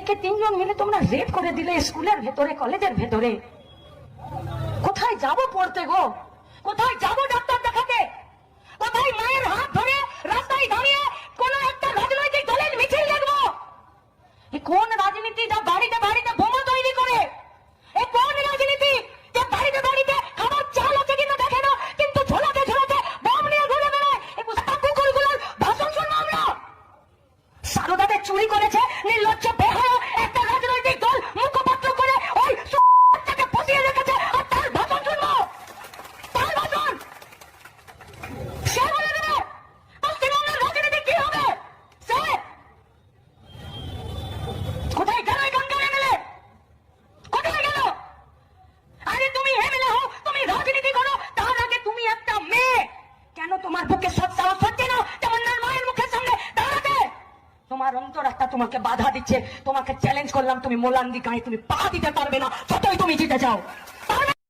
মেয়েকে তিনজন মিলে তোমরা রেপ করে দিলে স্কুলের ভেতরে, কলেজের ভেতরে। কোথায় যাব পড়তে গো? কোথায় যাব ডাক্তার দেখাতে? কোথায় মায়ের হাত ধরে রাস্তায় দাঁড়িয়ে কোন একটা রাজনৈতিক দলের মিছিল দেখবো? এ কোন রাজনীতি যা বাড়িতে বাড়িতে বোমা তৈরি করে? এ কোন রাজনীতি যে বাড়িতে বাড়িতে খাবার চাল আছে কিনা দেখে না, কিন্তু ঝোলাতে ঝোলাতে বোম নিয়ে ঘুরে বেড়ায়? এই কুকুরগুলোর ভাষণ শুনবো আমরা? সারদাতে চুরি করেছে নির্লজ্জ বেহায়া একটা রাজনৈতিক দল মুখপাত্র করে ওই তাকে পচিয়ে রেখেছে, আর তার ভাষণ শুনবো? তার ভাষণ সে বলে দেবে পশ্চিমবঙ্গের রাজনীতি কি হবে? সে কোথায় গেল? গান গানে গেলে কোথায় গেল? আরে তুমি এমএলএ হও, তুমি রাজনীতি করো, তার আগে তুমি একটা মেয়ে। কেন তোমার বুকে সব সাহস হচ্ছে না তেমন্নার মায়ের মুখের সামনে দাঁড়াতে? তোমার অন্তরাত্মা তোমাকে বাধা দিচ্ছে। তোমাকে চ্যালেঞ্জ করলাম, তুমি মোলান্দি গায়ে তুমি পা দিতে পারবে না, যতই তুমি জিতে যাও। পারবে